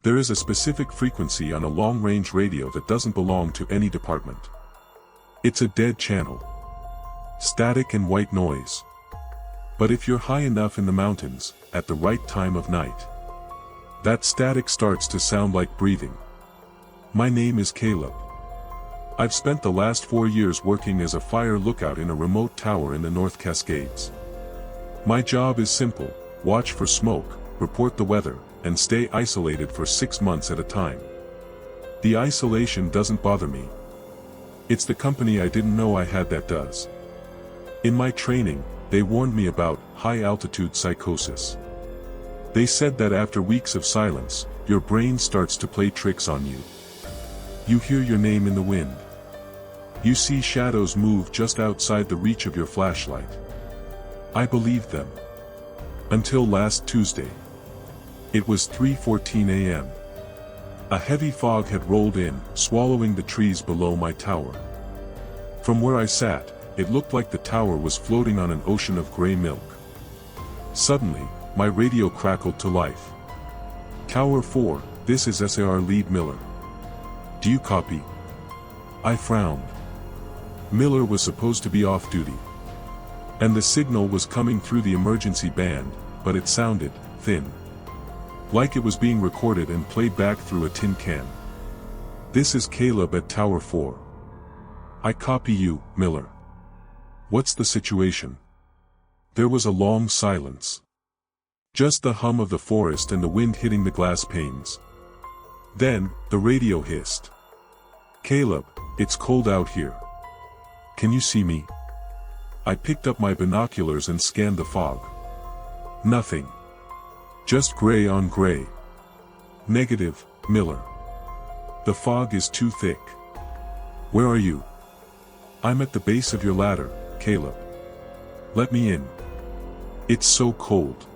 There is a specific frequency on a long-range radio that doesn't belong to any department. It's a dead channel. Static and white noise. But if you're high enough in the mountains, at the right time of night, that static starts to sound like breathing. My name is Caleb. I've spent the last 4 years working as a fire lookout in a remote tower in the North Cascades. My job is simple: watch for smoke, report the weather, and stay isolated for 6 months at a time. The isolation doesn't bother me. It's the company I didn't know I had that does. In my training, they warned me about high-altitude psychosis. They said that after weeks of silence, your brain starts to play tricks on you. You hear your name in the wind. You see shadows move just outside the reach of your flashlight. I believed them. Until last Tuesday. It was 3:14 a.m. A heavy fog had rolled in, swallowing the trees below my tower. From where I sat, it looked like the tower was floating on an ocean of gray milk. Suddenly, my radio crackled to life. Tower 4, this is SAR Lead Miller. Do you copy? I frowned. Miller was supposed to be off duty. And the signal was coming through the emergency band, but it sounded thin. Like it was being recorded and played back through a tin can. This is Caleb at Tower 4. I copy you, Miller. What's the situation? There was a long silence. Just the hum of the forest and the wind hitting the glass panes. Then, the radio hissed. Caleb, it's cold out here. Can you see me? I picked up my binoculars and scanned the fog. Nothing. Just gray on gray. Negative, Miller. The fog is too thick. Where are you? I'm at the base of your ladder, Caleb. Let me in. It's so cold.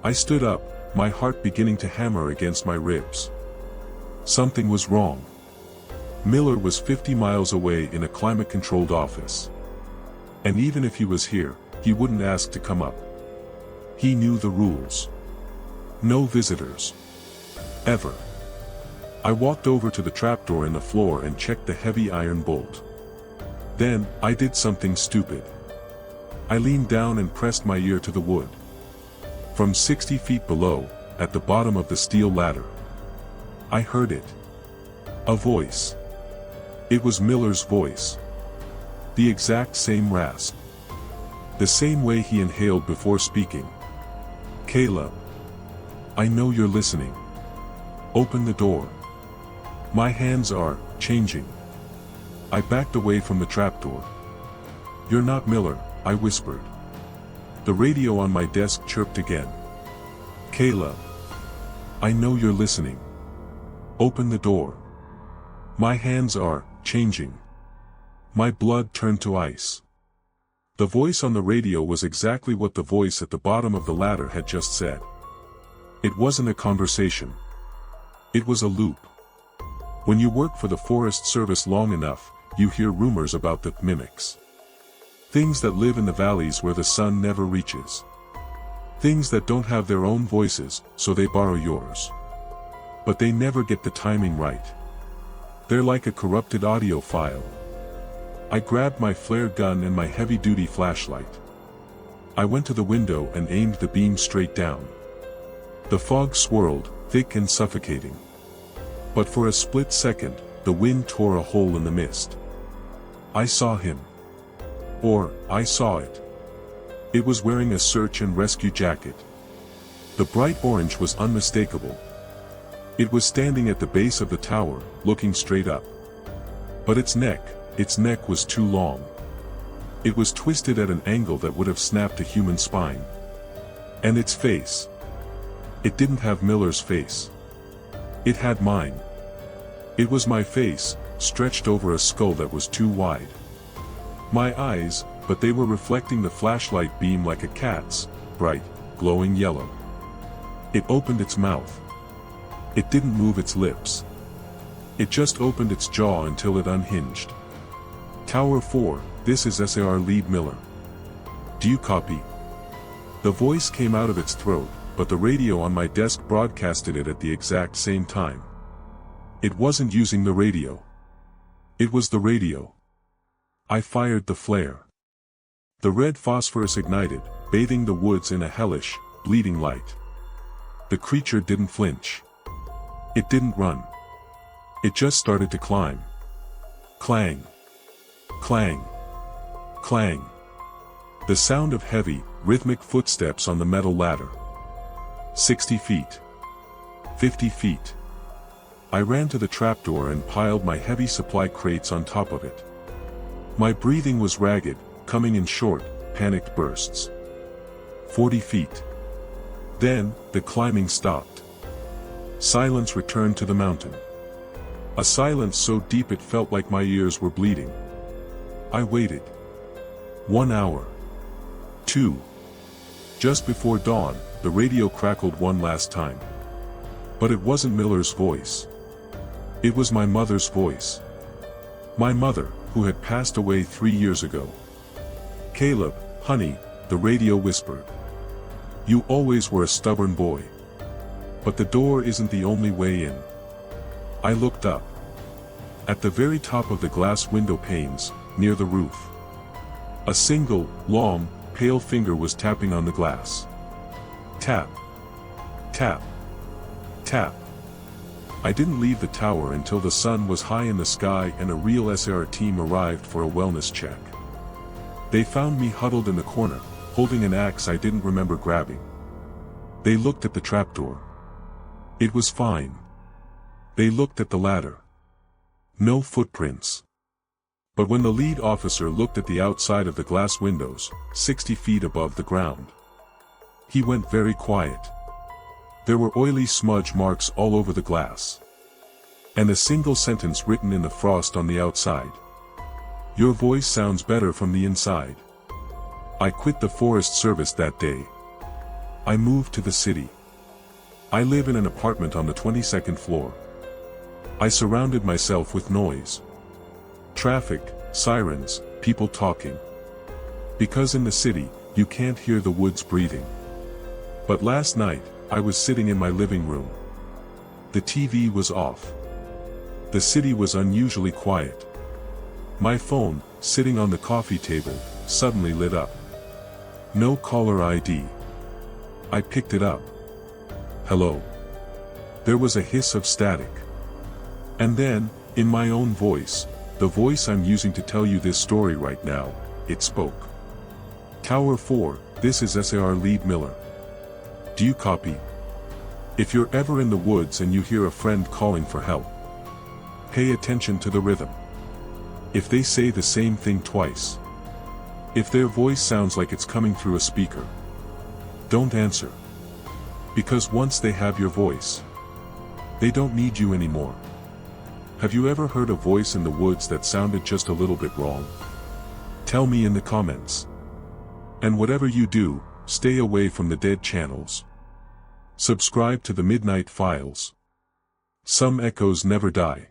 I stood up, my heart beginning to hammer against my ribs. Something was wrong. Miller was 50 miles away in a climate-controlled office. And even if he was here, he wouldn't ask to come up. He knew the rules. No visitors. Ever. I walked over to the trapdoor in the floor and checked the heavy iron bolt. Then, I did something stupid. I leaned down and pressed my ear to the wood. From 60 feet below, at the bottom of the steel ladder, I heard it. A voice. It was Miller's voice. The exact same rasp. The same way he inhaled before speaking. Caleb. I know you're listening. Open the door. My hands are changing. I backed away from the trapdoor. You're not Miller, I whispered. The radio on my desk chirped again. Caleb. I know you're listening. Open the door. My hands are changing. My blood turned to ice. The voice on the radio was exactly what the voice at the bottom of the ladder had just said. It wasn't a conversation. It was a loop. When you work for the Forest Service long enough, you hear rumors about the mimics. Things that live in the valleys where the sun never reaches. Things that don't have their own voices, so they borrow yours. But they never get the timing right. They're like a corrupted audio file. I grabbed my flare gun and my heavy-duty flashlight. I went to the window and aimed the beam straight down. The fog swirled, thick and suffocating. But for a split second, the wind tore a hole in the mist. I saw him. Or, I saw it. It was wearing a search and rescue jacket. The bright orange was unmistakable. It was standing at the base of the tower, looking straight up. But its neck was too long. It was twisted at an angle that would have snapped a human spine. And its face. It didn't have Miller's face. It had mine. It was my face, stretched over a skull that was too wide. My eyes, but they were reflecting the flashlight beam like a cat's, bright, glowing yellow. It opened its mouth. It didn't move its lips. It just opened its jaw until it unhinged. Tower 4, this is SAR Lead Miller. Do you copy? The voice came out of its throat, but the radio on my desk broadcasted it at the exact same time. It wasn't using the radio. It was the radio. I fired the flare. The red phosphorus ignited, bathing the woods in a hellish, bleeding light. The creature didn't flinch. It didn't run. It just started to climb. Clang. Clang. Clang. The sound of heavy, rhythmic footsteps on the metal ladder. 60 feet. 50 feet. I ran to the trapdoor and piled my heavy supply crates on top of it. My breathing was ragged, coming in short, panicked bursts. 40 feet. Then, the climbing stopped. Silence returned to the mountain. A silence so deep it felt like my ears were bleeding. I waited. 1 hour. 2. Just before dawn, the radio crackled one last time. But it wasn't Miller's voice. It was my mother's voice. My mother, who had passed away 3 years ago. "Caleb, honey," the radio whispered. "You always were a stubborn boy. But the door isn't the only way in." I looked up. At the very top of the glass window panes, near the roof. A single, long, pale finger was tapping on the glass. Tap. Tap. Tap. I didn't leave the tower until the sun was high in the sky and a real SAR team arrived for a wellness check. They found me huddled in the corner, holding an axe I didn't remember grabbing. They looked at the trapdoor. It was fine. They looked at the ladder. No footprints. But when the lead officer looked at the outside of the glass windows, 60 feet above the ground, he went very quiet. There were oily smudge marks all over the glass. And a single sentence written in the frost on the outside. "Your voice sounds better from the inside." I quit the Forest Service that day. I moved to the city. I live in an apartment on the 22nd floor. I surrounded myself with noise. Traffic, sirens, people talking. Because in the city, you can't hear the woods breathing. But last night, I was sitting in my living room. The TV was off. The city was unusually quiet. My phone, sitting on the coffee table, suddenly lit up. No caller ID. I picked it up. "Hello." There was a hiss of static. And then, in my own voice, the voice I'm using to tell you this story right now, it spoke. "Tower 4, this is SAR Lead Miller. Do you copy? If you're ever in the woods and you hear a friend calling for help, pay attention to the rhythm. If they say the same thing twice, if their voice sounds like it's coming through a speaker, don't answer. Because once they have your voice, they don't need you anymore." Have you ever heard a voice in the woods that sounded just a little bit wrong? Tell me in the comments. And whatever you do, stay away from the dead channels. Subscribe to the Midnight Files. Some echoes never die.